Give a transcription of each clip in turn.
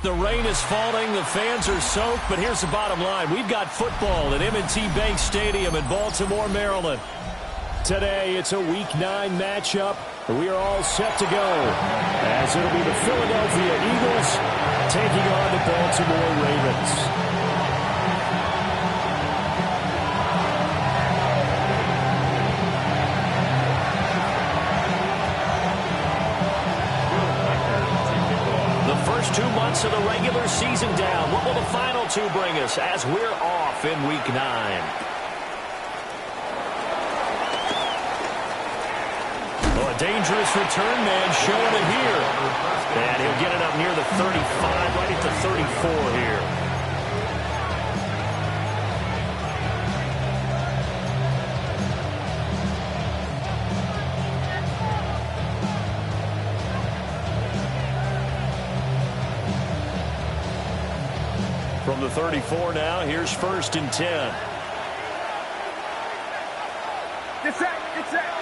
The rain is falling. The fans are soaked. But here's the bottom line. We've got football at M&T Bank Stadium in Baltimore, Maryland. Today, it's a Week 9 matchup. We are all set to go, as it'll be the Philadelphia Eagles taking on the Baltimore Ravens. The first 2 months of the regular season down. What will the final 2 bring us as we're off in Week 9? Dangerous return man showing it here. And he'll get it up near the 35, right at the 34 here. From the 34 now, here's 1st and 10. Get set, get set.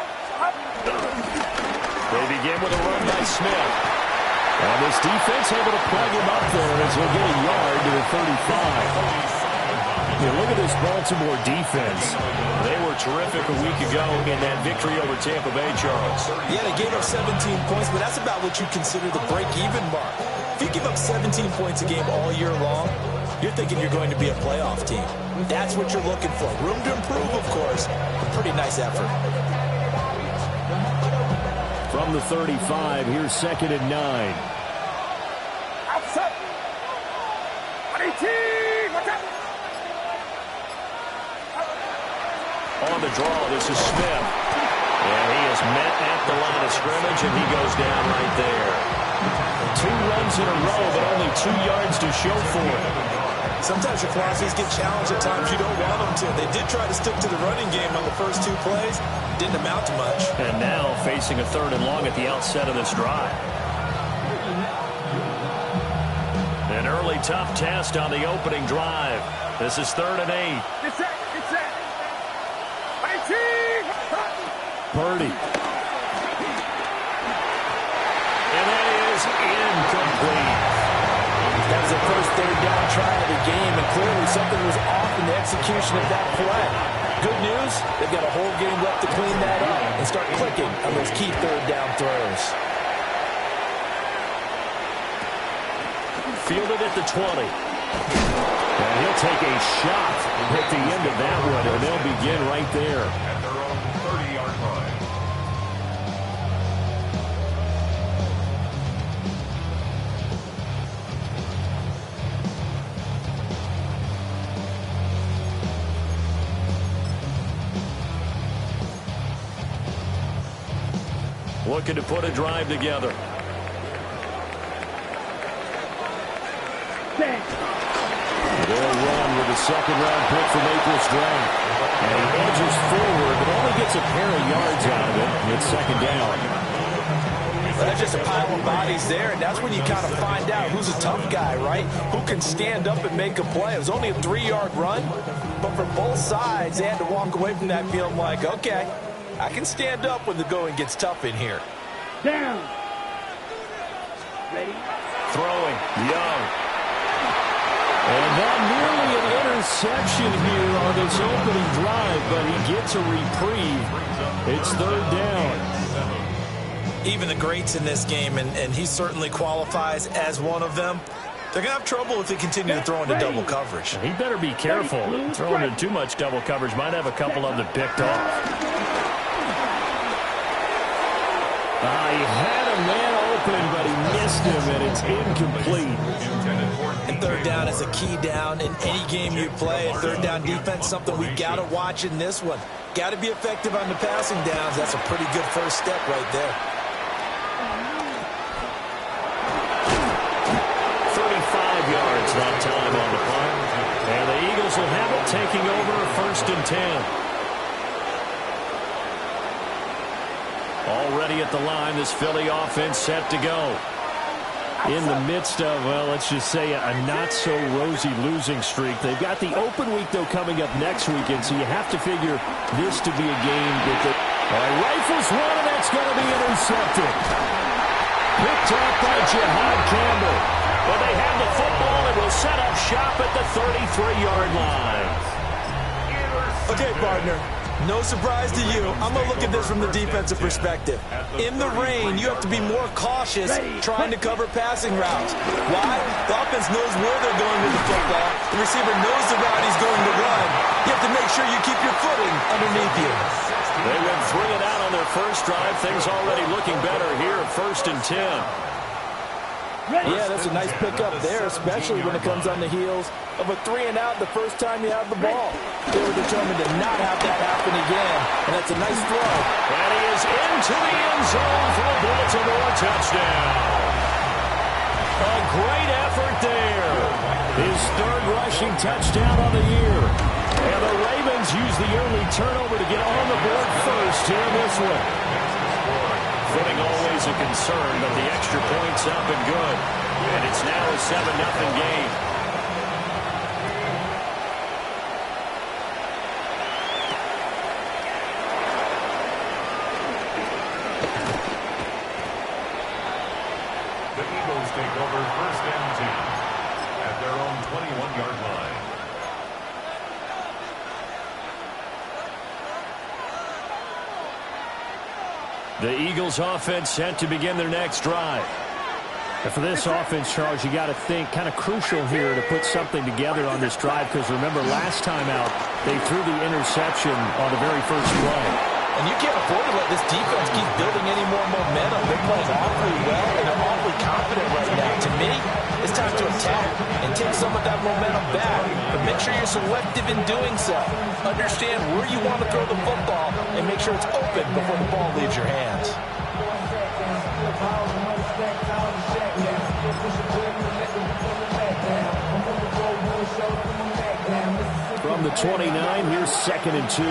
They begin with a run by Smith. And this defense able to plug him up there as he'll get a yard to the 35. Look at this Baltimore defense. They were terrific a week ago in that victory over Tampa Bay, Charles. Yeah, they gave up 17 points, but that's about what you consider the break-even mark. If you give up 17 points a game all year long, you're thinking you're going to be a playoff team. That's what you're looking for. Room to improve, of course. A pretty nice effort. From the 35, here's 2nd and 9. Outside. 18. Watch out. On the draw, this is Smith. And he is met at the line of scrimmage, and he goes down right there. 2 runs in a row, but only 2 yards to show for it. Sometimes your Clauses get challenged at times you don't want them to. They did try to stick to the running game on the first 2 plays. Didn't amount to much. And now facing a 3rd and long at the outset of this drive. An early tough test on the opening drive. This is 3rd and 8. Get set, get set. 18. Purdy. And that is incomplete. That was the first 3rd down try of the game, and clearly something was off in the execution of that play. Good news, they've got a whole game left to clean that up and start clicking on those key 3rd down throws. Fielded at the 20. And he'll take a shot at the end of that one, and they'll begin right there. At their own 30-yard line. Looking to put a drive together. They'll run with a 2nd-round pick from April's draft. And he edges forward, but only gets a pair of yards out of it. It's 2nd down. Well, that's just a pile of bodies there, and that's when you kind of find out who's a tough guy, right? Who can stand up and make a play. It was only a 3-yard run, but for both sides, they had to walk away from that feeling like, okay, I can stand up when the going gets tough in here. Down. Ready? Throwing. Young. And that nearly an interception here on this opening drive, but he gets a reprieve. It's 3rd down. Even the greats in this game, and he certainly qualifies as one of them, they're going to have trouble if they continue to throw into double coverage. He better be careful. Throwing into too much double coverage might have a couple of them picked off. He had a man open, but he missed him, and it's incomplete. And 3rd down is a key down in any game you play. And 3rd down defense, something we got to watch in this one. Got to be effective on the passing downs. That's a pretty good first step right there. 35 yards that time on the punt. And the Eagles will have it, taking over 1st and 10. Already at the line, this Philly offense set to go. In the midst of, well, let's just say a not-so-rosy losing streak. They've got the open week, though, coming up next weekend, so you have to figure this to be a game that they... rifles one, and that's going to be intercepted. Picked up by Jihad Campbell. But they have the football and will set up shop at the 33-yard line. Okay, partner. No surprise to you. I'm going to look at this from the defensive perspective. In the rain, you have to be more cautious trying to cover passing routes. Why? The offense knows where they're going with the football. The receiver knows the route he's going to run. You have to make sure you keep your footing underneath you. They went 3 and out on their first drive. Things already looking better here at 1st and 10. Yeah, that's a nice pickup there, especially when it comes on the heels of a 3 and out the first time you have the ball. They were determined to not have that happen again, and that's a nice throw. And he is into the end zone for a Baltimore touchdown. A great effort there. His 3rd rushing touchdown on the year. And the Ravens use the early turnover to get on the board first here in this one. Footing always a concern, but the extra point's up and good. And it's now a 7-0 game. The Eagles take over 1st and 10 at their own 21-yard line. The Eagles offense set to begin their next drive. And for this offense, Charles, you got to think kind of crucial here to put something together on this drive, because remember last time out they threw the interception on the very first play. And you can't afford to let this defense keep building any more momentum. They're playing awfully well, and they're awfully confident right now. To me, it's time to attack and take some of that momentum back. But make sure you're selective in doing so. Understand where you want to throw the football and make sure it's open before the ball leaves your hands. From the 29, here's 2nd and 2.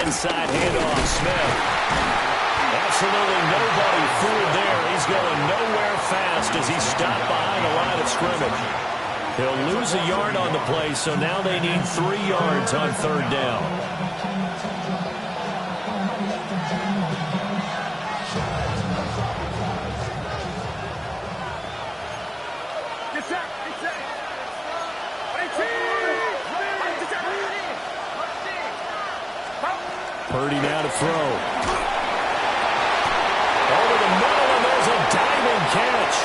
Inside handoff, Smith. Absolutely nobody fooled there. He's going nowhere fast as he stopped behind the line of scrimmage. He'll lose a yard on the play, so now they need 3 yards on 3rd down. Purdy now to throw. Over the middle, and there's a diving catch.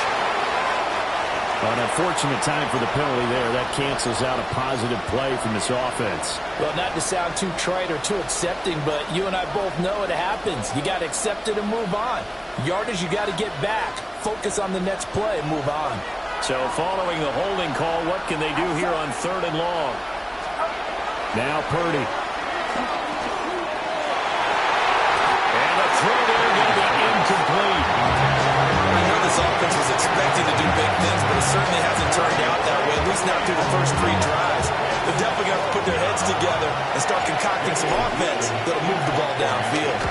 An unfortunate time for the penalty there. That cancels out a positive play from this offense. Well, not to sound too trite or too accepting, but you and I both know it happens. You got to accept it and move on. Yardage, you got to get back. Focus on the next play and move on. So following the holding call, what can they do here on 3rd and long? Now Purdy. Throw there going to be incomplete. I know this offense was expected to do big things, but it certainly hasn't turned out that way, at least not through the first 3 drives. They're definitely going to put their heads together and start concocting some offense that'll move the ball downfield.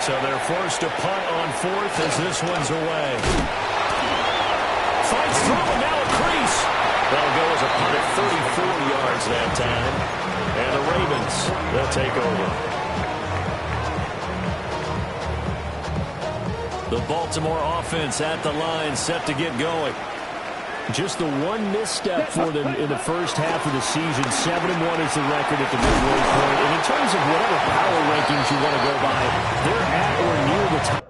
So they're forced to punt on 4th as this one's away. Fights through and now a crease. That'll go as a punt at 34 yards that time. And the Ravens, they'll take over. The Baltimore offense at the line, set to get going. Just the one misstep for them in the first half of the season. 7-1 is the record at the midway point. And in terms of whatever power rankings you want to go by, they're at or near the top.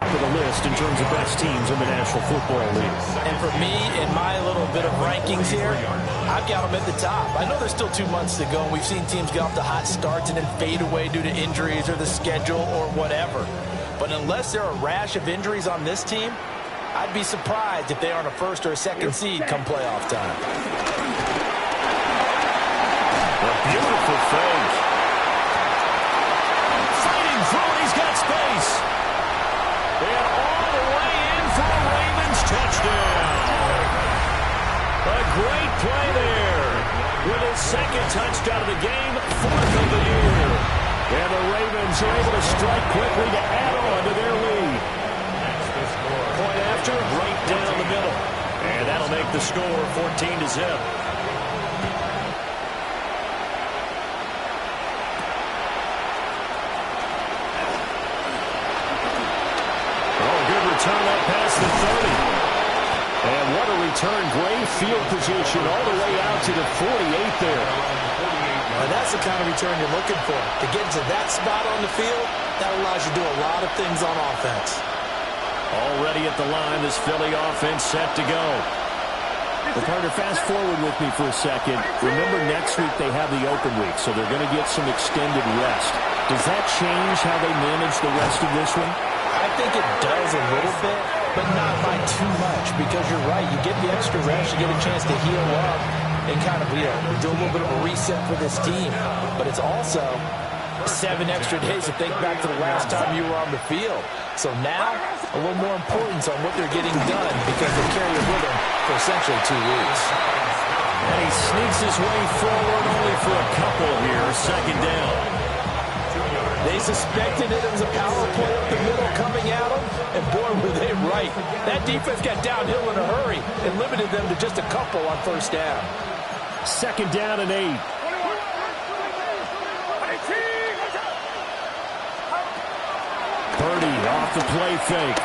For the list in terms of best teams in the National Football League. And for me, in my little bit of rankings here, I've got them at the top. I know there's still 2 months to go, and we've seen teams get off to hot starts and then fade away due to injuries or the schedule or whatever. But unless there are a rash of injuries on this team, I'd be surprised if they aren't a first or a second seed come playoff time. A beautiful fake. Fighting through, he's got space. And all the way in for a Ravens touchdown. A great play there. With his second touchdown of the game, 4th of the year. And the Ravens are able to strike quickly to add on to their lead. Point after, right down the middle. And that'll make the score 14-0. Return up past the 30. And what a return. Great field position all the way out to the 48 there. And that's the kind of return you're looking for. To get to that spot on the field, that allows you to do a lot of things on offense. Already at the line, this Philly offense set to go. Well, partner, fast forward with me for a second. Remember, next week they have the open week, so they're going to get some extended rest. Does that change how they manage the rest of this one? I think it does a little bit, but not by too much, because you're right. You get the extra rest, you get a chance to heal up and kind of do a little bit of a reset for this team. But it's also 7 extra days to think back to the last time you were on the field. So now, a little more importance on what they're getting done because they carry it with them for essentially 2 weeks. And he sneaks his way forward only for a couple here, 2nd down. They suspected it was a power play up the middle coming at them, and boy, were they right. That defense got downhill in a hurry and limited them to just a couple on 1st down. 2nd down and 8. Purdy off the play fake.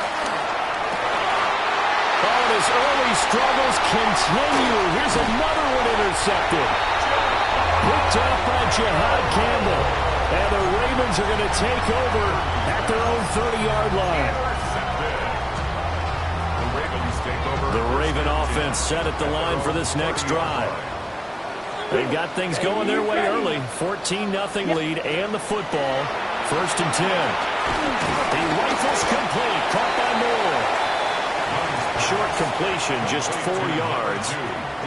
Oh, his early struggles continue. Here's another one intercepted. Picked off by Jihad Campbell. And the Ravens are going to take over at their own 30-yard line. The Raven offense set at the line for this next drive. They've got things going their way early. 14-0 lead and the football. 1st and 10. The rifle's complete. Caught by Moore. Short completion, just 4 yards.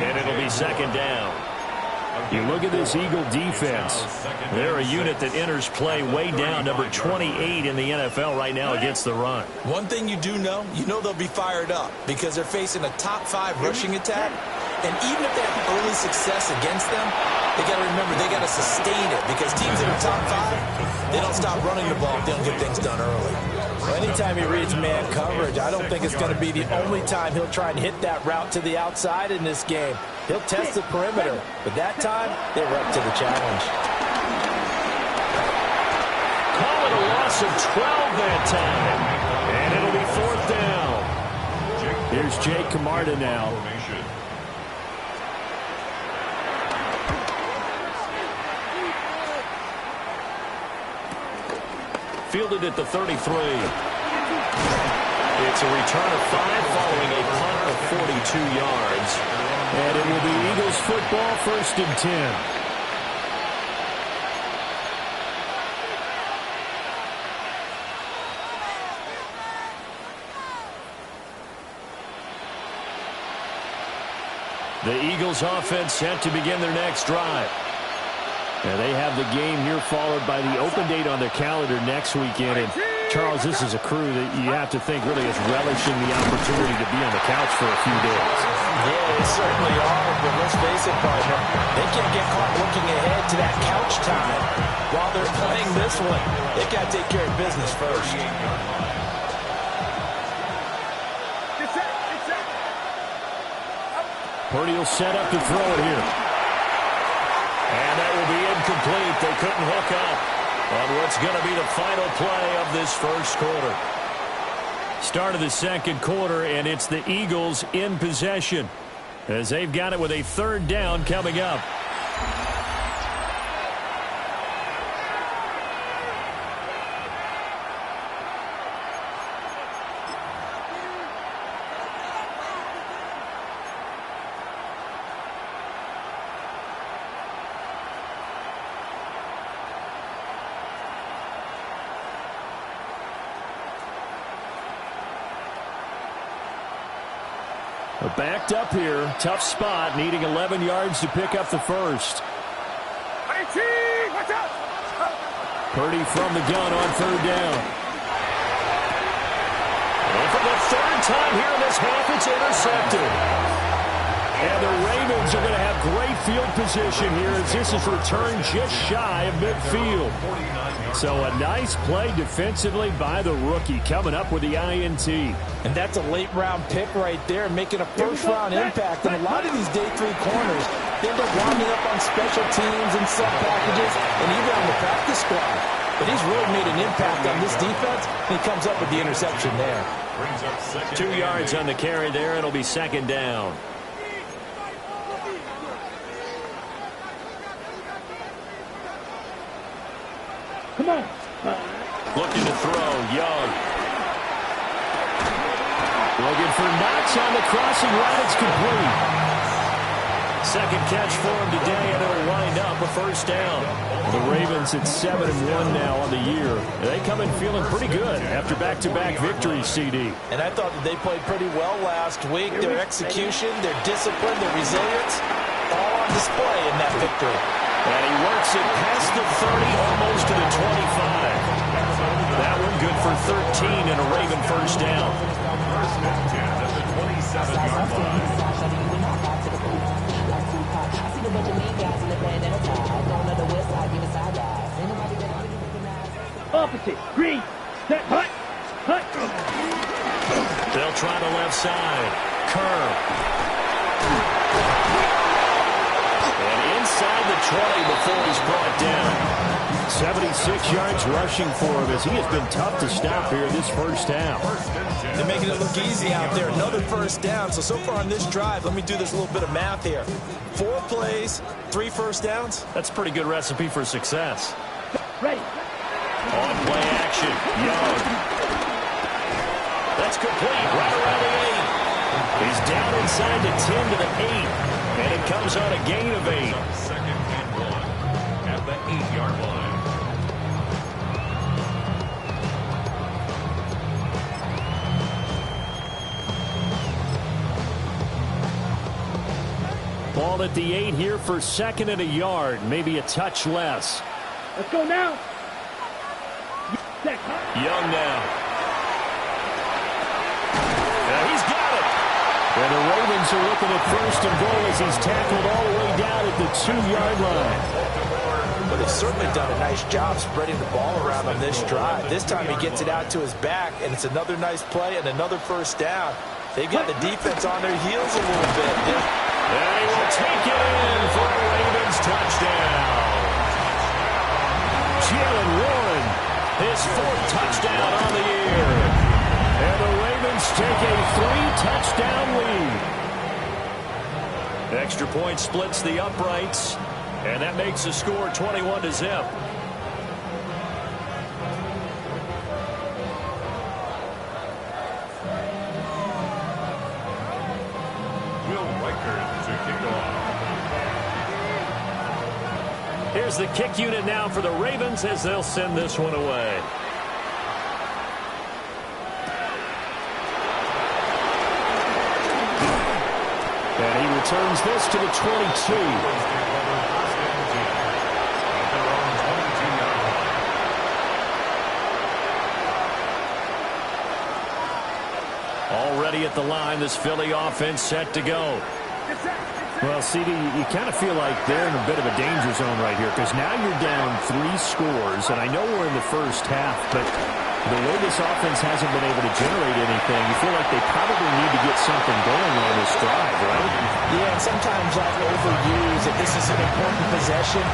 And it'll be 2nd down. You look at this Eagle defense. They're a unit that enters play way down, number 28 in the NFL right now against the run. One thing you do know, they'll be fired up because they're facing a top 5 rushing attack. And even if they have early success against them, they got to remember they got to sustain it because teams that are top 5, they don't stop running the ball if they don't get things done early. Well, anytime he reads man coverage, I don't think it's going to be the only time he'll try and hit that route to the outside in this game. He'll test the perimeter, but that time, they were up to the challenge. Call it a loss of 12 that time. And it'll be 4th down. Here's Jake Camarda now. Fielded at the 33. It's a return of 5 following a punt of 42 yards. And it will be Eagles football, 1st and 10. The Eagles offense set to begin their next drive. And they have the game here followed by the open date on their calendar next weekend. And Charles, this is a crew that you have to think really is relishing the opportunity to be on the couch for a few days. Yeah, they certainly are, but let's face it, partner. They can't get caught looking ahead to that couch time while they're playing this one. They got to take care of business first. Purdy will set up to throw it here. And that will be incomplete. They couldn't hook up on what's going to be the final play of this 1st quarter. Start of the 2nd quarter, and it's the Eagles in possession as they've got it with a 3rd down coming up. Backed up here. Tough spot. Needing 11 yards to pick up the first. Watch out! Purdy from the gun on third down. And for the third time here in this half, it's intercepted. And the Ravens are going to have great field position here as this is returned just shy of midfield. So a nice play defensively by the rookie coming up with the INT. And that's a late-round pick right there, making a first-round impact. And a lot of these day 3 corners, they end up winding up on special teams and sub packages and even on the practice squad. But he's really made an impact on this defense, and he comes up with the interception there. 2 yards on the carry there. It'll be second down. Come on. Looking to throw. Young. Looking for Knox on the crossing route. It's complete. Second catch for him today, and it'll wind up a first down. The Ravens at 7-1 now on the year. They come in feeling pretty good after back-to-back victories, CD. And I thought that they played pretty well last week. Their execution, their discipline, their resilience, all on display in that victory. And he works it past the 30, almost to the 25. That one good for 13 and a Raven first down. First and 10 at the 27-yard line. Opposite. Green. Set. Hut. Hut. They'll try the left side. Kerr. And inside the 20 before he's brought down. 76 yards rushing for him as he has been tough to stop here this first half. They're making it look easy out there. Another first down. So far on this drive, let me do this little bit of math here. 4 plays, 3 first downs. That's a pretty good recipe for success. Ready. On play action. Young. That's complete. Right around the 8. He's down inside the 10 to the 8. And it comes on a gain of 8. Second and 1 at the 8-yard line. Ball at the 8 here for second and a yard. Maybe a touch less. Let's go now. Set. Young now. He's got it. And the Ravens are looking at first and goal as he's tackled all the way down at the 2-yard line. But they've certainly done a nice job spreading the ball around on this drive. This time he gets it out to his back, and it's another nice play and another first down. They've got the defense on their heels a little bit. And he will take it in for a Ravens touchdown. Jalen Warren, his 4th touchdown on the year. And the Ravens take a 3-touchdown lead. Extra point splits the uprights, and that makes the score 21-0. Here's the kick unit now for the Ravens as they'll send this one away. And he returns this to the 22. Already at the line, this Philly offense set to go. Well, CD, you kind of feel like they're in a bit of a danger zone right here because now you're down 3 scores, and I know we're in the first half, but the way this offense hasn't been able to generate anything, you feel like they probably need to get something going on this drive, right? Yeah, and sometimes I've overused that this is an important possession,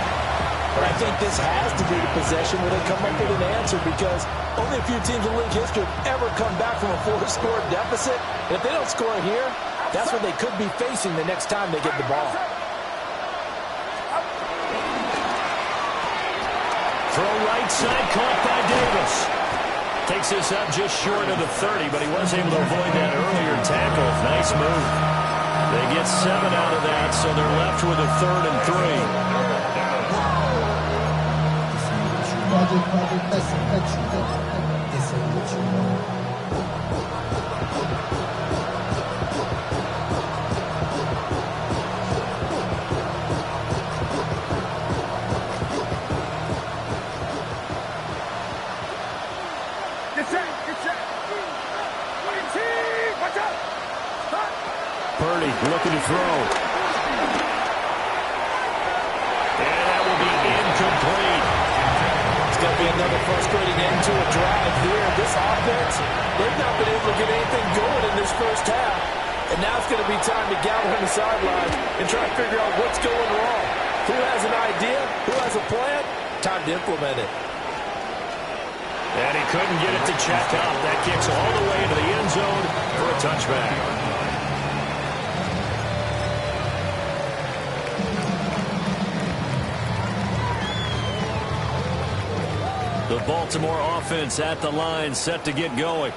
but I think this has to be the possession where they come up with an answer because only a few teams in league history have ever come back from a 4-score deficit. And if they don't score here, that's what they could be facing the next time they get the ball. Throw right side, caught by Davis. Takes this up just short of the 30, but he was able to avoid that earlier tackle. Nice move. They get 7 out of that, so they're left with a 3rd and 3. Looking to throw. And that will be incomplete. It's going to be another frustrating end to a drive here. This offense, they've not been able to get anything going in this first half. And now it's going to be time to gather on the sideline and try to figure out what's going wrong. Who has an idea? Who has a plan? Time to implement it. And he couldn't get it to check out. That kicks all the way into the end zone for a touchback. The Baltimore offense at the line, set to get going.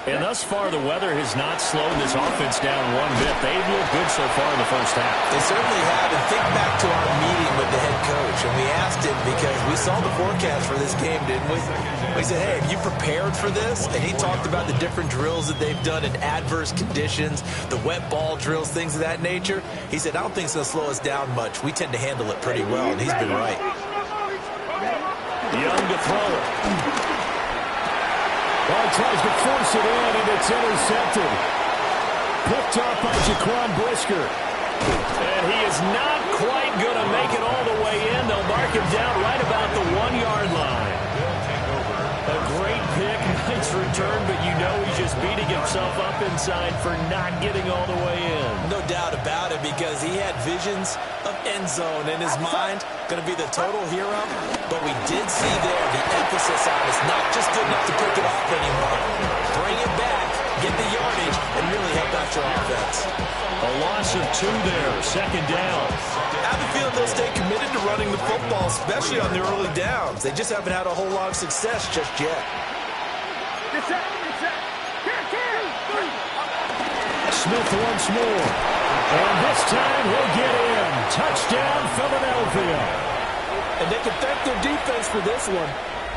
And thus far, the weather has not slowed this offense down one bit. They've looked good so far in the first half. They certainly have. And think back to our meeting with the head coach. And we asked him because we saw the forecast for this game, didn't we? We said, hey, have you prepared for this? And he talked about the different drills that they've done in adverse conditions, the wet ball drills, things of that nature. He said, I don't think it's going to slow us down much. We tend to handle it pretty well. And he's been right. Young to throw it. Ball tries to force it in, and it's intercepted. Picked off by Jaquan Brisker. And he is not quite going to make it all the way in. They'll mark him down right about the 1-yard line. A great pick, nice return, but you know he's just beating himself up inside for not getting all the way in. No doubt about it, because he had visions of end zone in his mind. Going to be the total hero. But we did see there the emphasis on it's not just good enough to pick it off anymore. Bring it back, get the yardage, and really help out your offense. A loss of 2 there, second down. I have a feeling they'll stay committed to running the football, especially on the early downs. They just haven't had a whole lot of success just yet. Smith once more. And this time he'll get in. Touchdown, Philadelphia. And they can thank their defense for this one.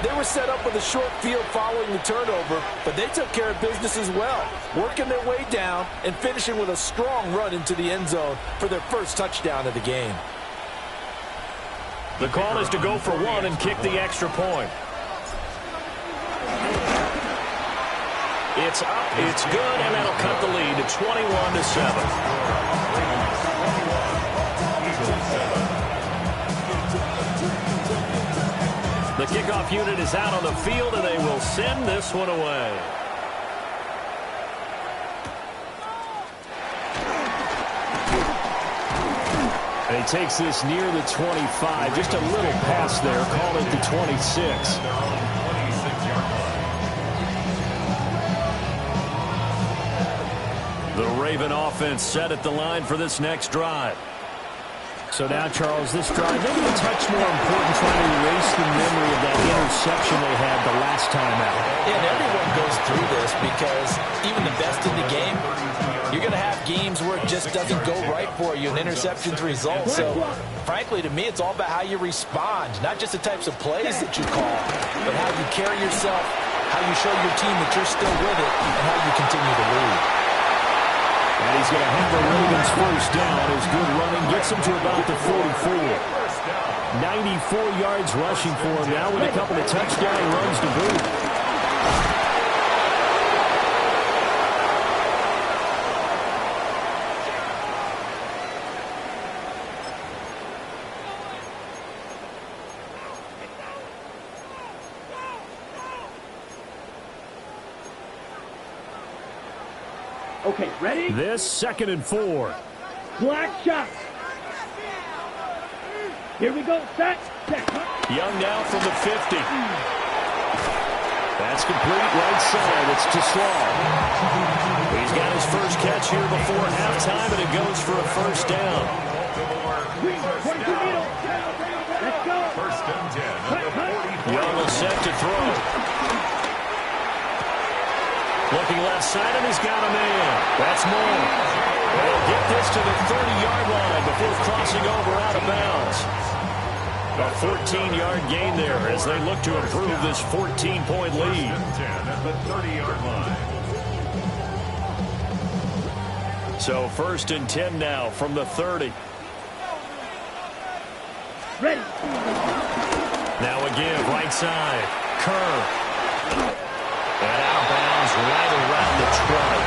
They were set up with a short field following the turnover, but they took care of business as well, working their way down and finishing with a strong run into the end zone for their first touchdown of the game. The call is to go for 1 and kick the extra point. It's up, it's good, and that'll cut the lead to 21-7. The kickoff unit is out on the field, and they will send this one away. And he takes this near the 25. Just a little pass there. Call it the 26. The Raven offense set at the line for this next drive. So now, Charles, this drive, maybe a touch more important, trying to erase the memory of that interception they had the last time out. And everyone goes through this because even the best in the game, you're going to have games where it just doesn't go right for you, and interceptions result. So, frankly, to me, it's all about how you respond, not just the types of plays that you call, but how you carry yourself, how you show your team that you're still with it, and how you continue to lead. And he's going to have the Ravens first down. His good running gets him to about the 44. 94 yards rushing for him now with a couple of touchdown runs to boot. Okay, ready? This 2nd and 4. Black shot. Here we go. Set. Young now from the 50. That's complete right side. It's to Slaw. He's got his first catch here before halftime, and it goes for a first down. Let's go. First and 10. Young is set to throw. Looking left side, and he's got a man. That's Moore. They'll get this to the 30-yard line before crossing over out of bounds. A 14-yard gain there as they look to improve this 14-point lead. At the 30-yard line. So 1st and 10 now from the 30. Ready. Now again, right side. Kerr. And out of bounds right around the 20.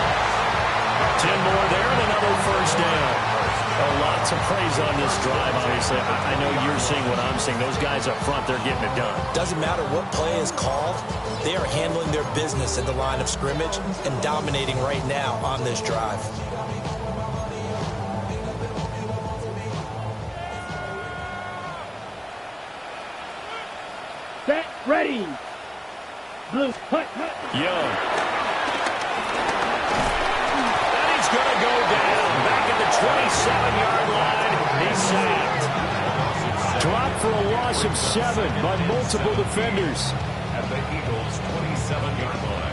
10 more there and another another first down. A lot to praise on this drive, obviously. I know you're seeing what I'm seeing. Those guys up front, they're getting it done. Doesn't matter what play is called. They are handling their business at the line of scrimmage and dominating right now on this drive. Set, ready. Blue, hut, hut. Young. And he's going to go down. Back at the 27-yard line. He's sacked. Dropped for a loss of 7 by multiple defenders. At the Eagles' 27-yard line.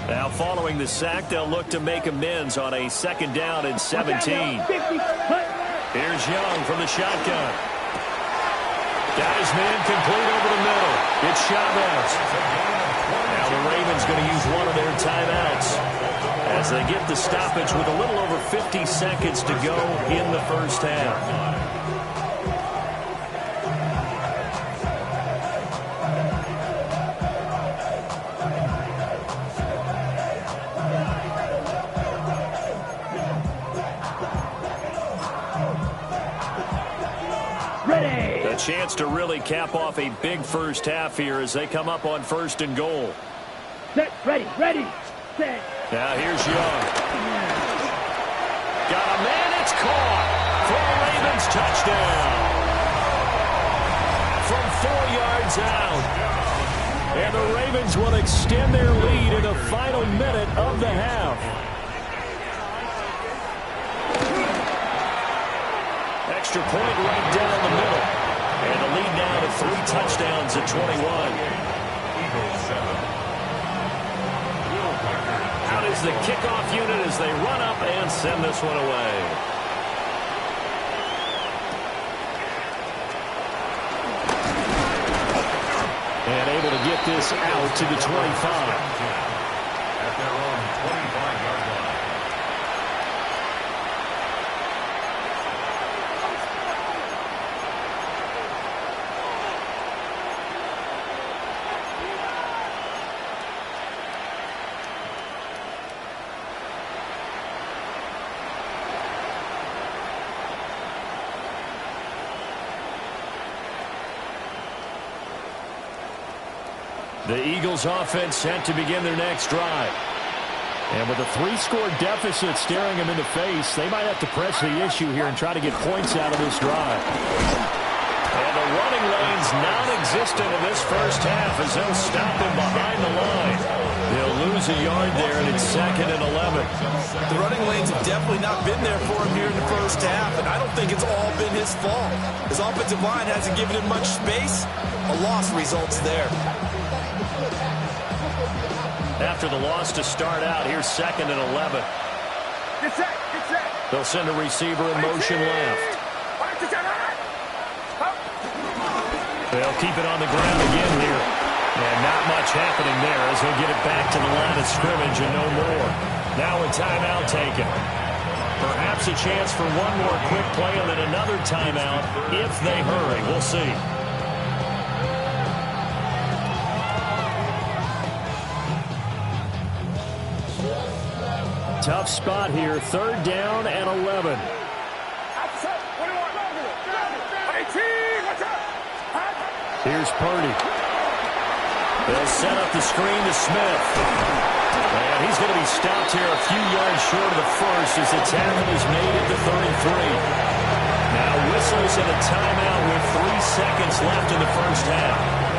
Now following the sack, they'll look to make amends on a 2nd down and 17. 50, hut. Here's Young from the shotgun. Got his man complete over the middle. It's Chavez. Now the Ravens going to use one of their timeouts as they get the stoppage with a little over 50 seconds to go in the first half. A chance to really cap off a big first half here as they come up on 1st and goal. Set, ready, ready. Set. Now here's Young. Got a man, it's caught for a Ravens touchdown. From 4 yards out. And the Ravens will extend their lead in the final minute of the half. Extra point right down the middle. And the lead now to 3 touchdowns at 21. Out is the kickoff unit as they run up and send this one away. And able to get this out to the 25. At their own 25-yard line. The Eagles offense set to begin their next drive. And with a 3-score deficit staring them in the face, they might have to press the issue here and try to get points out of this drive. And the running lane's non-existent in this first half as they'll stop him behind the line. They'll lose a yard there, and it's 2nd and 11. The running lanes have definitely not been there for him here in the first half, and I don't think it's all been his fault. His offensive line hasn't given him much space. A loss results there. After the loss to start out, here's 2nd and 11. Get set, get set. They'll send a receiver in motion left. They'll keep it on the ground again here. And not much happening there as they'll get it back to the line of scrimmage and no more. Now a timeout taken. Perhaps a chance for one more quick play and then another timeout if they hurry. We'll see. Tough spot here. 3rd down and 11. Here's Purdy. They'll set up the screen to Smith. And he's going to be stopped here a few yards short of the first as the tackle is made at the 33. Now whistles and a timeout with 3 seconds left in the first half.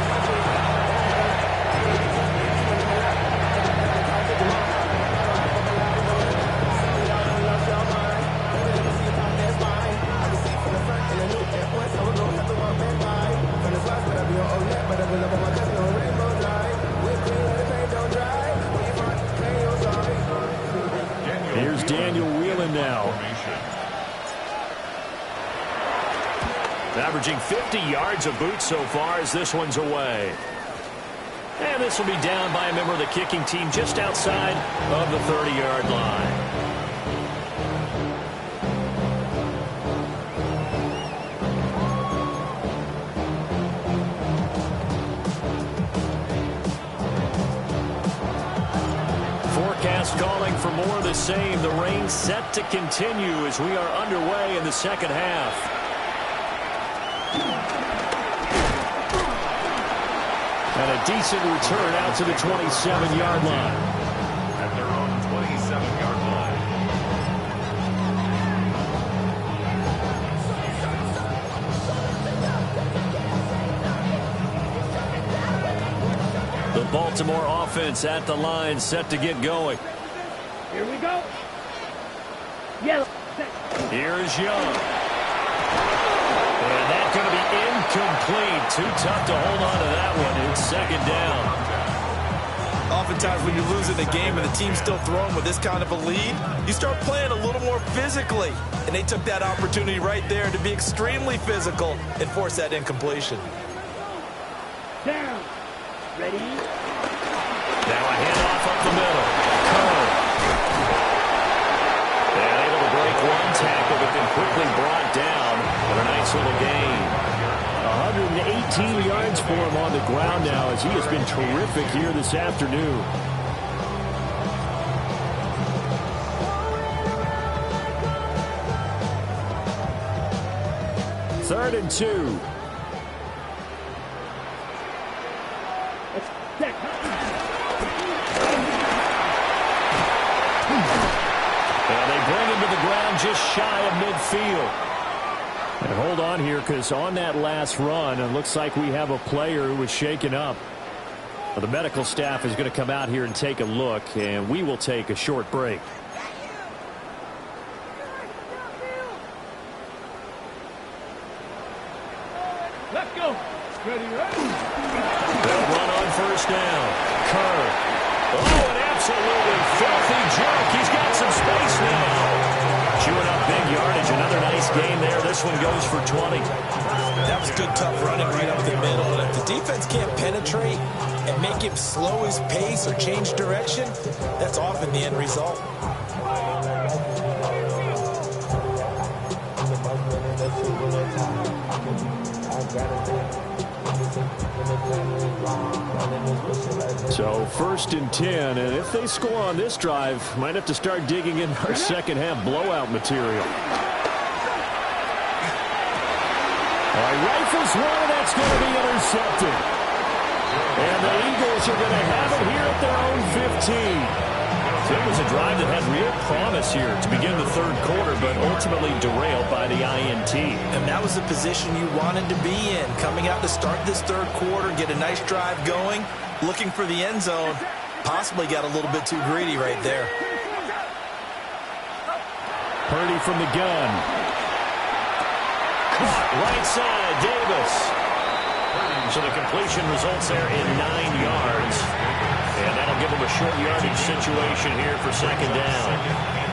Averaging 50 yards a boot so far as this one's away. And this will be down by a member of the kicking team just outside of the 30-yard line. Forecast calling for more of the same. The rain set to continue as we are underway in the second half. And a decent return out to the 27-yard line. At their own 27-yard line. The Baltimore offense at the line, set to get going. Here we go. Yellow. Here's Young. And that's going to be incomplete. Too tough to hold on to that one. It's second down. Oftentimes when you're losing a game and the team's still throwing with this kind of a lead, you start playing a little more physically. And they took that opportunity right there to be extremely physical and force that incompletion. Down. Ready? Now a handoff up the middle. Curl. And able to break one tackle, but then quickly brought down for a nice little gain. 118 yards for him on the ground now as he has been terrific here this afternoon. Third and 2. And they bring him to the ground just shy of midfield. And hold on here, because on that last run, it looks like we have a player who was shaken up. Well, the medical staff is going to come out here and take a look, and we will take a short break. Let's go. Ready, ready. They'll run on first down. Kerr. Oh, an absolutely filthy jerk. He's got some space now. Chewing up big yardage. Another nice gain there. This one goes for 20. That was good, tough running right up the middle. And if the defense can't penetrate and make him slow his pace or change direction, that's often the end result. So first and 10, and if they score on this drive, might have to start digging in our second half blowout material. All right, rifles one, and that's going to be intercepted. And the Eagles are going to have it here at their own 15. So it was a drive that had real promise here to begin the third quarter, but ultimately derailed by the INT. And that was the position you wanted to be in, coming out to start this third quarter, get a nice drive going, looking for the end zone. Possibly got a little bit too greedy right there. Purdy from the gun. Caught right side, Davis. So the completion results there in 9 yards. And that'll give them a short yardage situation here for second down.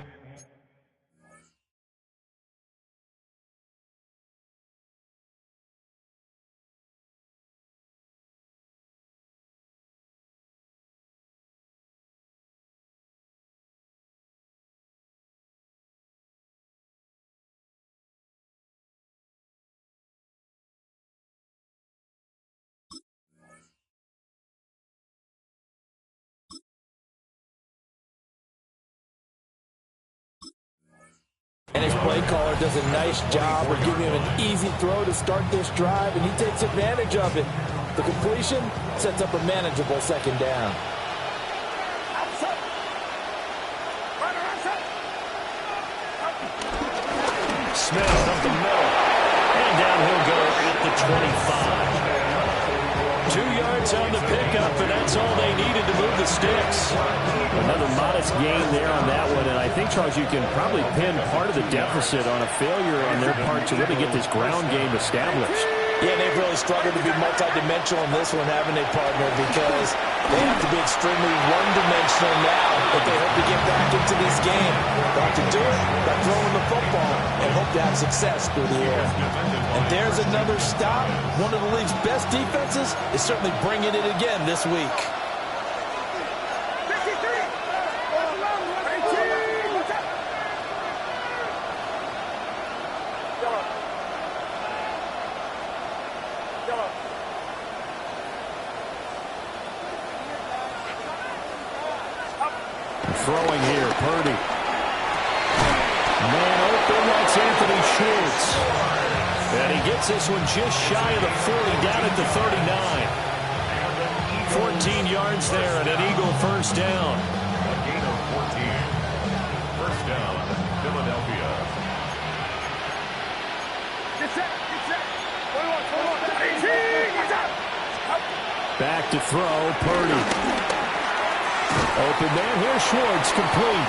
And his play caller does a nice job of giving him an easy throw to start this drive, and he takes advantage of it. The completion sets up a manageable second down. Smith up the middle. And down he'll go at the 25. 2 yards on the pickup, and that's all they needed to move the sticks. Another modest gain there on that one, and I think, Charles, you can probably pin part of the deficit on a failure on their part to really get this ground game established. Yeah, they've really struggled to be multidimensional in this one, haven't they, partner? Because they have to be extremely one-dimensional now if they hope to get back into this game. They'll have to do it by throwing the football and hope to have success through the air. And there's another stop. One of the league's best defenses is certainly bringing it again this week. Throwing here, Purdy. Man open, that's Anthony Schultz. And he gets this one just shy of the 40, down at the 39. 14 yards there and an Eagle first down. A gain of 14. First down, Philadelphia. Get set, get set. 18, what's up? Back to throw, Purdy. Open man here, Schwartz, complete.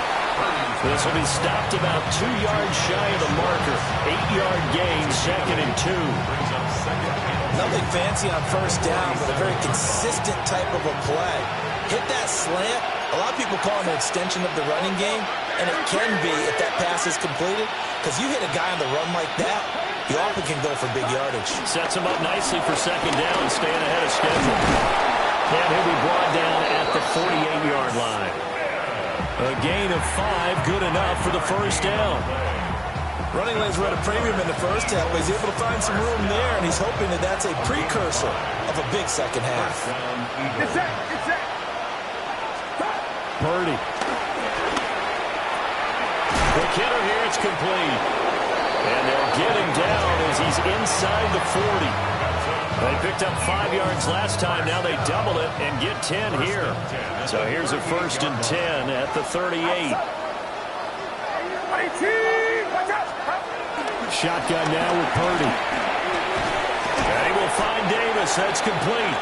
This will be stopped about 2 yards shy of the marker. 8-yard gain, 2nd and 2. Nothing fancy on first down, but a very consistent type of a play. Hit that slant. A lot of people call it an extension of the running game, and it can be if that pass is completed, because you hit a guy on the run like that, you often can go for big yardage. Sets him up nicely for 2nd down, staying ahead of schedule. And he'll be brought down at the 48-yard line. A gain of 5, good enough for the first down. Running lanes were at a premium in the first half, but he's able to find some room there, and he's hoping that that's a precursor of a big second half. Get set, get set. Purdy. The kidder here, it's complete. And they'll get him down as he's inside the 40. They picked up 5 yards last time. Now they double it and get 10 here. So here's a 1st and 10 at the 38. Shotgun now with Purdy. And he will find Davis. That's complete.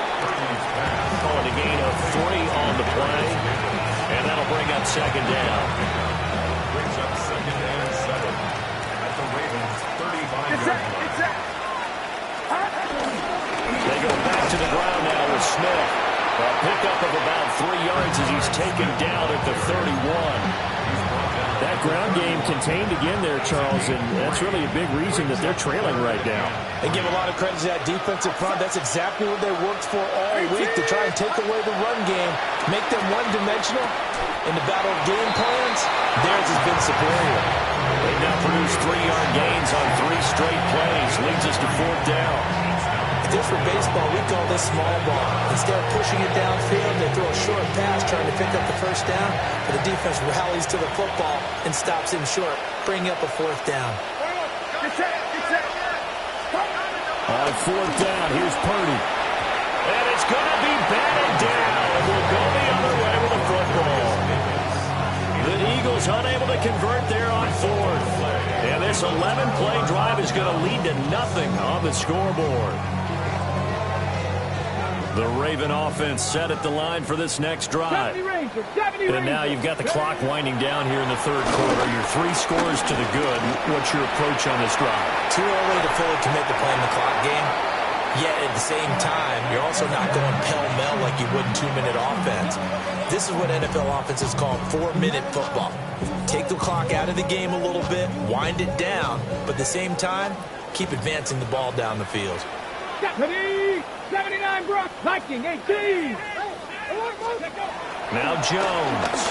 Calling a gain of 3 on the play. And that'll bring up 2nd down. Brings up 2nd and 7 at the Ravens' 35-yard line. They go back to the ground now with Smith. A pickup of about 3 yards as he's taken down at the 31. That ground game contained again there, Charles, and that's really a big reason that they're trailing right now. They give a lot of credit to that defensive front. That's exactly what they worked for all week, to try and take away the run game, make them one-dimensional. In the battle of game plans, theirs has been superior. They've now produced 3-yard gains on 3 straight plays. Leads us to 4th down. If this were baseball, we call this small ball. Instead of pushing it downfield, they throw a short pass trying to pick up the first down, but the defense rallies to the football and stops him short, bringing up a 4th down. Get set, get set. On 4th down, here's Purdy. And it's going to be batted down. And we'll go the other way with the football. The Eagles unable to convert there on 4th. And this 11-play drive is going to lead to nothing on the scoreboard. The Raven offense set at the line for this next drive. And now you've got the clock winding down here in the 3rd quarter. Your 3 scores to the good. What's your approach on this drive? Too early to fully commit to playing the clock game. Yet at the same time, you're also not going pell-mell like you would in 2-minute offense. This is what NFL offenses call 4-minute football. Take the clock out of the game a little bit, wind it down, but at the same time, keep advancing the ball down the field. Deputy 79 Brock, Viking 18. Now Jones.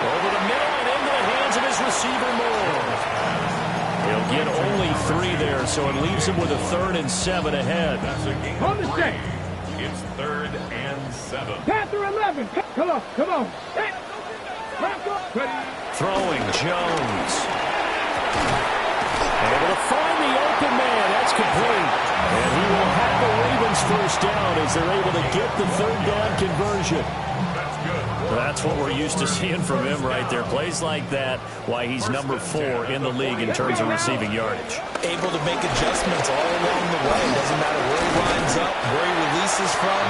Over the middle and into the hands of his receiver Moore. He'll get only 3 there, so it leaves him with a 3rd and 7 ahead. On the set. It's 3rd and 7. Panther 11. Come on, come on. Throwing Jones. Able to find the open man. That's complete. And he will have the Ravens first down as they're able to get the 3rd down conversion. That's good. That's what we're used to seeing from him right there. Plays like that, why he's number 4 in the league in terms of receiving yardage. Able to make adjustments all along the way. Doesn't matter where he lines up, where he releases from.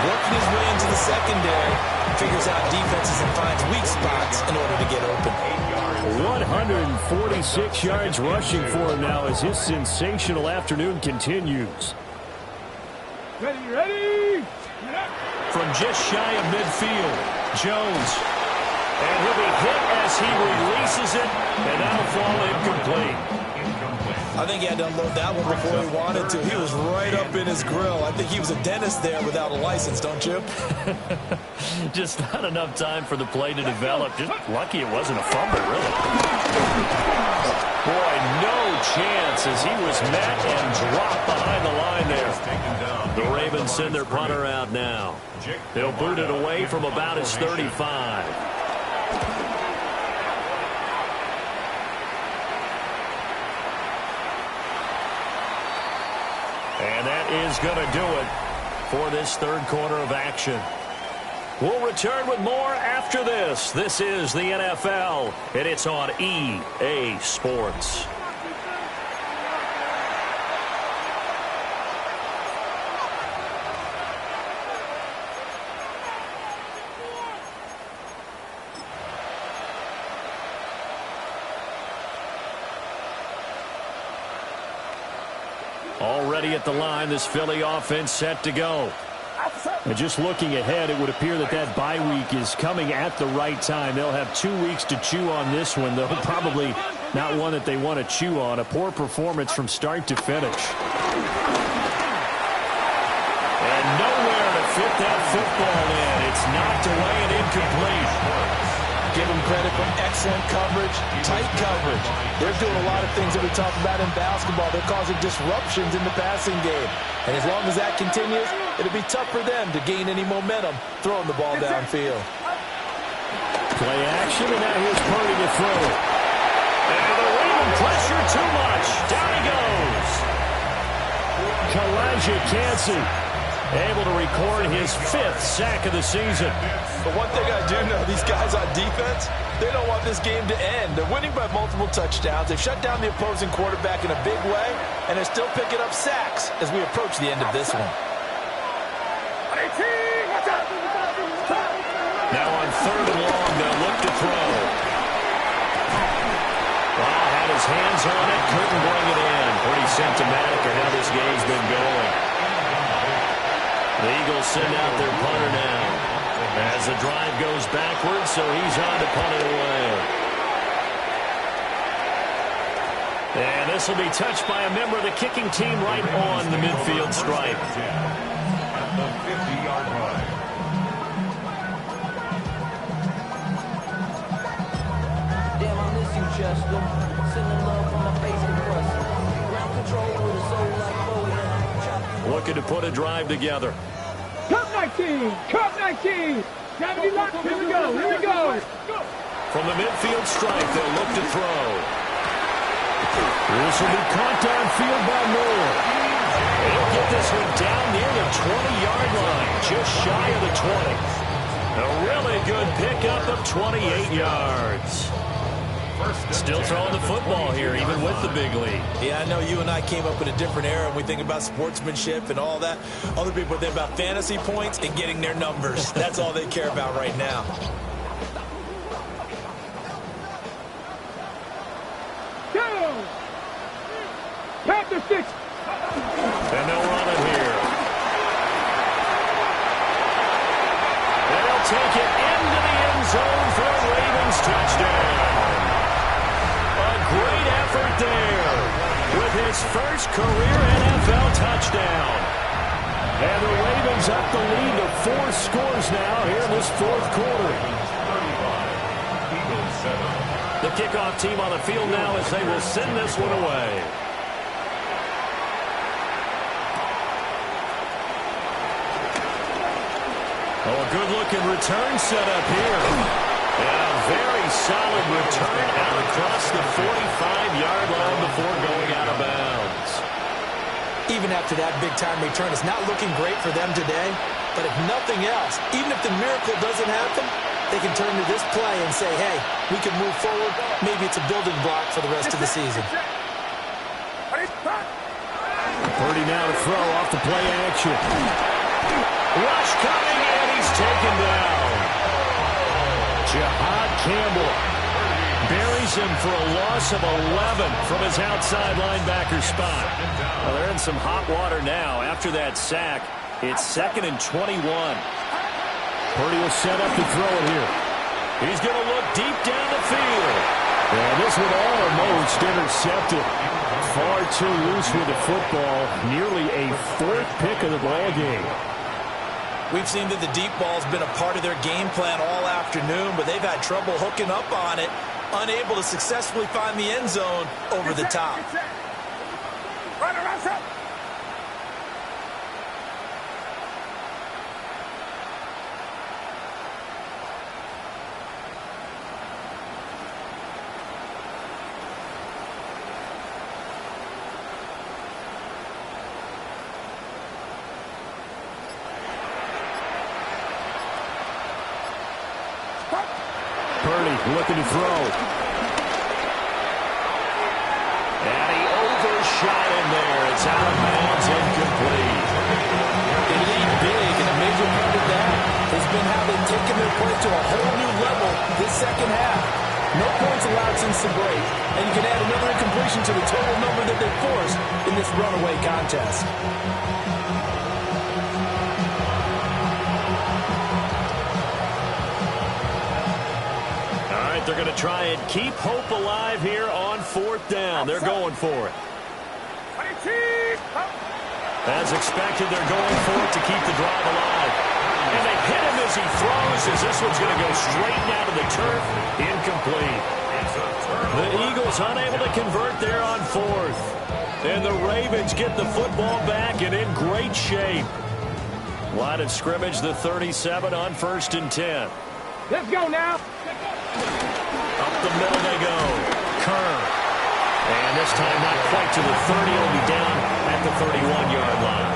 Working his way into the secondary, figures out defenses and finds weak spots in order to get open. 8 yards 146 yards rushing for him now as his sensational afternoon continues. Ready. From just shy of midfield, Jones. And he'll be hit as he releases it, and that'll fall incomplete. I think he had to unload that one before he wanted to. He was right up in his grill. I think he was a dentist there without a license, don't you? Just not enough time for the play to develop. Just lucky it wasn't a fumble, really. Boy, no chance as he was met and dropped behind the line there. The Ravens send their punter out now. They'll boot it away from about his 35. And that is going to do it for this third quarter of action. We'll return with more after this. This is the NFL, and it's on EA Sports. Already at the line, this Philly offense set to go. And just looking ahead, it would appear that that bye week is coming at the right time. They'll have 2 weeks to chew on this one, though probably not one that they want to chew on. A poor performance from start to finish. And nowhere to fit that football in. It's knocked away and incomplete. Give them credit for excellent coverage, tight coverage. They're doing a lot of things that we talk about in basketball. They're causing disruptions in the passing game. And as long as that continues, it'll be tough for them to gain any momentum throwing the ball downfield. Play action, and now here's Purdy to throw it. And the Raven pressure too much. Down he goes. Kalijah Kancey able to record his 5th sack of the season. But one thing I do know, these guys on defense, they don't want this game to end. They're winning by multiple touchdowns. They've shut down the opposing quarterback in a big way, and they're still picking up sacks as we approach the end of this one. Now on 3rd and long, they'll look to throw. Wow, had his hands on it, couldn't bring it in. Pretty symptomatic of how this game's been going. The Eagles send out their punter now. As the drive goes backwards, so he's on to punt it away. And this will be touched by a member of the kicking team right on the midfield stripe. At the 50-yard line. Damn, I miss you, Chester. Sending love from my face to crust. Ground control with a soul like Bowie. Looking to put a drive together. Cup 19! Cup 19! Gravity lock, here we go! From the midfield stripe, they'll look to throw. This will be caught downfield by Moore. They'll get this one down near the 20-yard line, just shy of the 20. A really good pickup of 28 yards. Still throwing the football here, even with the big lead. Yeah, I know you and I came up in a different era, and we think about sportsmanship and all that. Other people think about fantasy points and getting their numbers. That's all they care about right now. Down! Panther 6! And they'll run it here. And they'll take it into the end zone for a Ravens touchdown. Great effort there with his first career NFL touchdown. And the Ravens up the lead to 4 scores now here in this 4th quarter. The kickoff team on the field now as they will send this one away. Oh, a good-looking return set up here. And a very solid return out across the 45-yard line before going out of bounds. Even after that big-time return, it's not looking great for them today. But if nothing else, even if the miracle doesn't happen, they can turn to this play and say, hey, we can move forward. Maybe it's a building block for the rest of the season. Purdy now to throw off the play action. Rush coming in. He's taken down. Jahad Campbell Buries him for a loss of 11 from his outside linebacker spot. Well, they're in some hot water now after that sack. It's 2nd and 21. Purdy will set up to throw it here. He's going to look deep down the field. And this one almost intercepted. Far too loose with the football. Nearly a 4th pick of the ball game. We've seen that the deep ball's been a part of their game plan all afternoon, but they've had trouble hooking up on it, unable to successfully find the end zone over the top. Purdy looking to throw. And he overshot him there. It's out of bounds, incomplete. They lead big, and a major part of that has been how they've taken their play to a whole new level this second half. No points allowed since the break, and you can add another incompletion to the total number that they forced in this runaway contest. They're going to try and keep hope alive here on 4th down. They're going for it. As expected, they're going for it to keep the drive alive. And they hit him as he throws, as this one's going to go straight down to the turf. Incomplete. The Eagles unable to convert there on 4th. And the Ravens get the football back and in great shape. Line of scrimmage, the 37 on 1st and 10. Let's go now. Up the middle they go. Kerr. And this time not quite to the 30. He'll be down at the 31-yard line.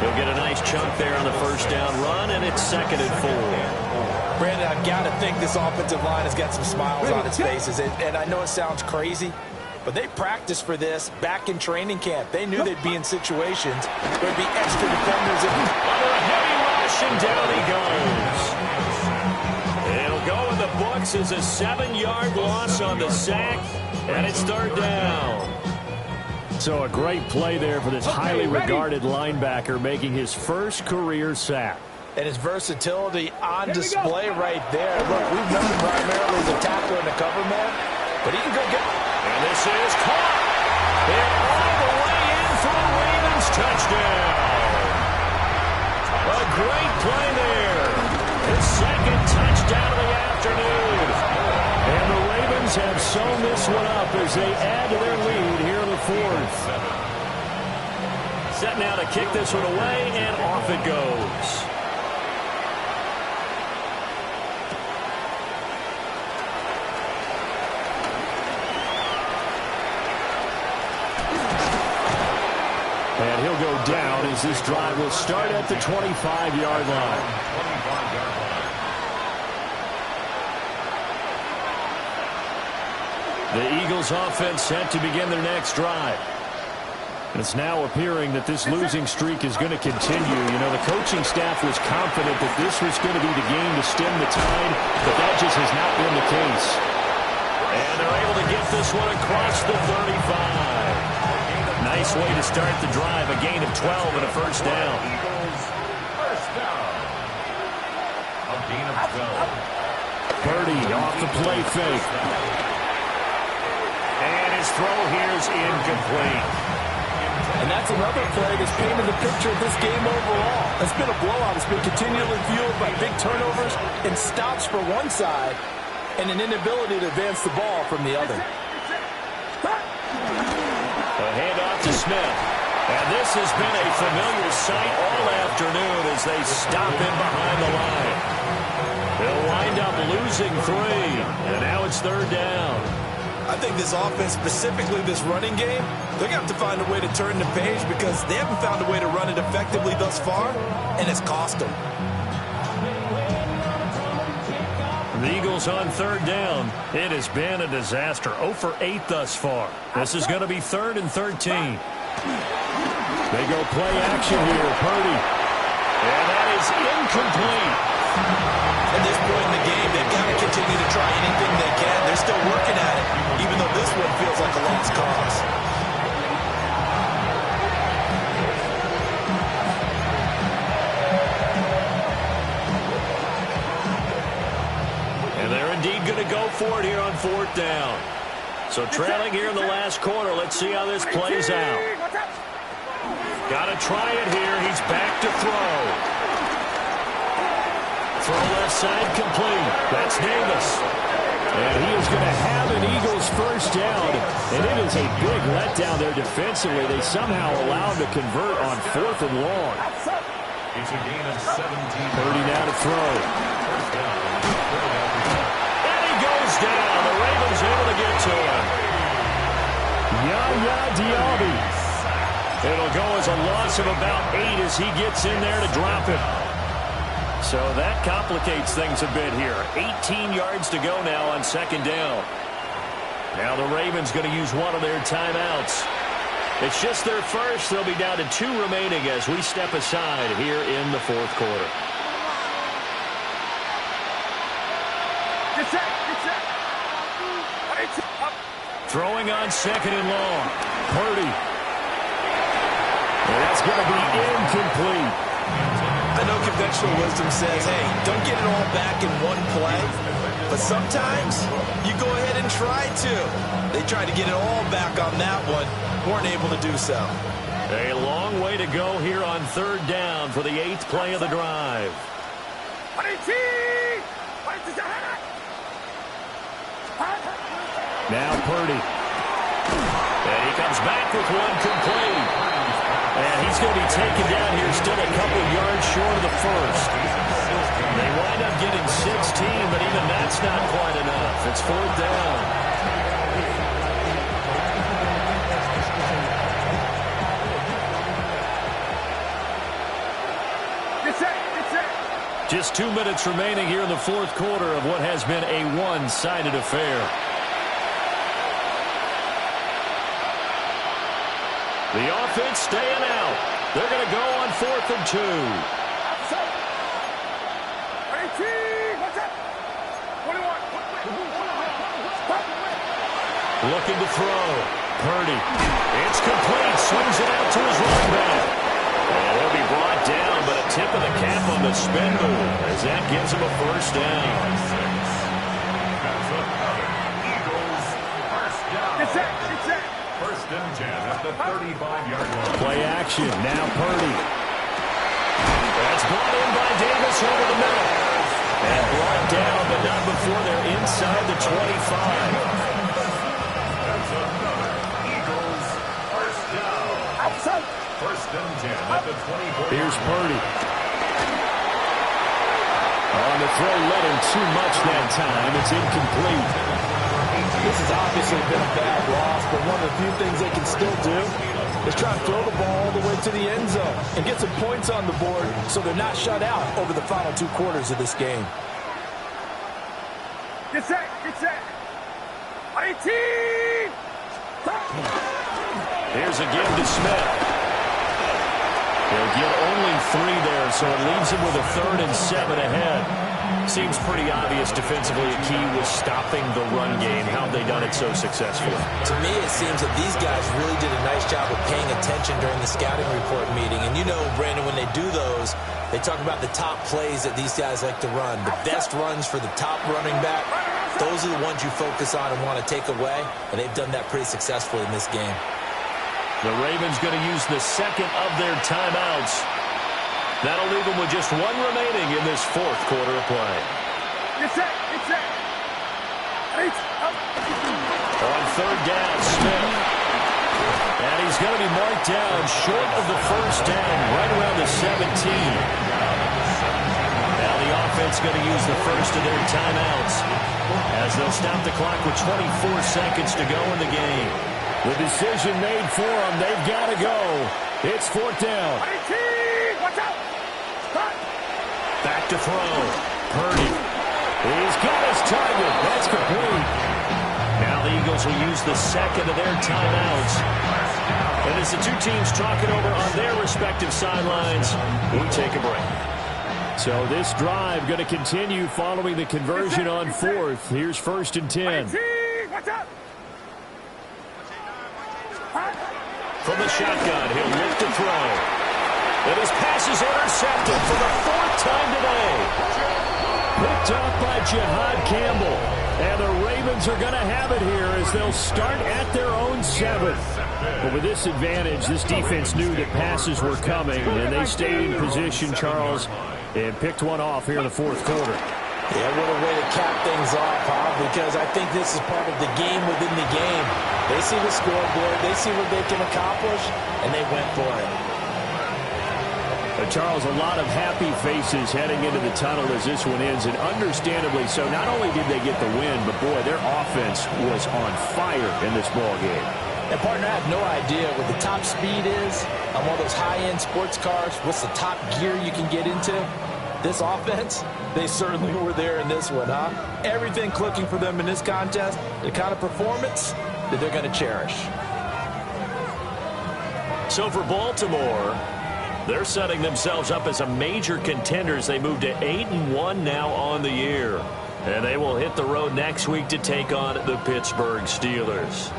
He'll get a nice chunk there on the 1st down run, and it's 2nd and 4. Brandon, I've got to think this offensive line has got some smiles on its faces. And I know it sounds crazy, but they practiced for this back in training camp. They knew they'd be in situations where there'd be extra defenders. Under a heavy rush, and down he goes. It'll go in the books as a 7-yard loss on the sack, and it's 3rd down. So a great play there for this highly regarded linebacker, making his first career sack. And his versatility on display right there. Look, we've known him primarily as a tackler and a cover man, but he can go get it. And this is caught. And all the way in for the Ravens touchdown. A great play there. His 2nd touchdown of the afternoon. And the Ravens have sewn this one up as they add to their lead here in the 4th. Set now to kick this one away, and off it goes. And he'll go down as this drive will start at the 25-yard line. The Eagles offense set to begin their next drive. And it's now appearing that this losing streak is going to continue. You know, the coaching staff was confident that this was going to be the game to stem the tide, but that just has not been the case. And they're able to get this one across the 35. Nice way to start the drive, a gain of 12 and a 1st down. First down. A gain of 12. Purdy off the play fake. And his throw here is incomplete. And that's another play that's painted the picture of this game overall. It's been a blowout. It's been continually fueled by big turnovers and stops for one side and an inability to advance the ball from the other. A handoff to Smith. And this has been a familiar sight all afternoon as they stop him behind the line. They'll wind up losing 3. And now it's 3rd down. I think this offense, specifically this running game, they're going to have to find a way to turn the page because they haven't found a way to run it effectively thus far, and it's cost them. The Eagles on 3rd down. It has been a disaster. 0 for 8 thus far. This is going to be 3rd and 13. They go play action here. Purdy. And that is incomplete. At this point in the game, they've got to continue to try anything they can. They're still working at it, even though this one feels like a lost cause. And they're indeed going to go for it here on 4th down. So trailing here in the last quarter. Let's see how this plays out. Got to try it here. He's back to throw. Throw left side complete. That's Davis. And he is going to have an Eagles first down. And it is a big letdown there defensively. They somehow allowed him to convert on 4th and long. It's a gain of 17. Purdy now to throw. And he goes down. The Ravens able to get to him. Yaya Diaby. It'll go as a loss of about 8 as he gets in there to drop it. So that complicates things a bit here. 18 yards to go now on 2nd down. Now the Ravens going to use one of their timeouts. It's just their first. They'll be down to 2 remaining as we step aside here in the 4th quarter. Throwing on 2nd and long. Purdy. And that's going to be incomplete. I know conventional wisdom says, hey, don't get it all back in one play. But sometimes you go ahead and try to. They tried to get it all back on that one. Weren't able to do so. A long way to go here on 3rd down for the 8th play of the drive. Now Purdy. And he comes back with one complete. And he's going to be taken down here still a couple yards short of the first. They wind up getting 16, but even that's not quite enough. It's 4th down. Just 2 minutes remaining here in the 4th quarter of what has been a one-sided affair. The offense staying out. They're going to go on 4th and 2. Looking to throw. Purdy. It's complete. Swings it out to his running back. And he'll be brought down, but a tip of the cap on the spin move as that gives him a first down. Eagles, first down. First and 10 at the 35-yard line. Play action. Now Purdy. That's brought in by Davis over the middle. And brought down, but not before they're inside the 25. That's another Eagles first down. Outside. First and 10 at the 24. Here's Purdy. On the throw, let him too much that time. It's incomplete. This has obviously been a bad loss, but one of the few things they can still do is try to throw the ball all the way to the end zone and get some points on the board so they're not shut out over the final 2 quarters of this game. Get set. 18. Here's a give to Smith. He'll get only 3 there, so it leaves him with a 3rd and 7 ahead. Seems pretty obvious defensively a key was stopping the run game. How have they done it so successfully? To me, it seems that these guys really did a nice job of paying attention during the scouting report meeting. And you know, Brandon, when they do those, they talk about the top plays that these guys like to run. The best runs for the top running back, those are the ones you focus on and want to take away. And they've done that pretty successfully in this game. The Ravens going to use the 2nd of their timeouts. That'll leave them with just 1 remaining in this 4th quarter of play. Get set. On 3rd down, Smith. And he's going to be marked down short of the first down, right around the 17. Now the offense going to use the first of their timeouts as they'll stop the clock with 24 seconds to go in the game. The decision made for them. They've got to go. It's 4th down. 18. Watch out. Back to throw. Purdy. He's got his target. That's complete. Now the Eagles will use the 2nd of their timeouts. And as the 2 teams talk it over on their respective sidelines, we take a break. So this drive going to continue following the conversion on fourth. Here's 1st and 10. What's up? From the shotgun, he'll look to throw. And his pass is intercepted for the 4th time today. Picked off by Jihad Campbell. And the Ravens are going to have it here as they'll start at their own 7th. But with this advantage, this defense knew that passes were coming, and they stayed in position, Charles, and picked one off here in the 4th quarter. Yeah, what a way to cap things off, huh? Because I think this is part of the game within the game. They see the scoreboard, they see what they can accomplish, and they went for it. Charles, a lot of happy faces heading into the tunnel as this one ends, and understandably so. Not only did they get the win, but, boy, their offense was on fire in this ball game. And, partner, I have no idea what the top speed is on one of those high-end sports cars. What's the top gear you can get into? This offense, they certainly were there in this one, huh? Everything clicking for them in this contest, the kind of performance that they're going to cherish. So for Baltimore, they're setting themselves up as a major contender as they move to 8-1 now on the year. And they will hit the road next week to take on the Pittsburgh Steelers.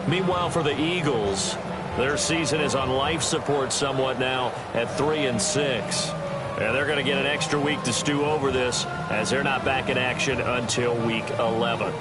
Meanwhile, for the Eagles, their season is on life support somewhat now at 3-6. And they're going to get an extra week to stew over this as they're not back in action until week 11.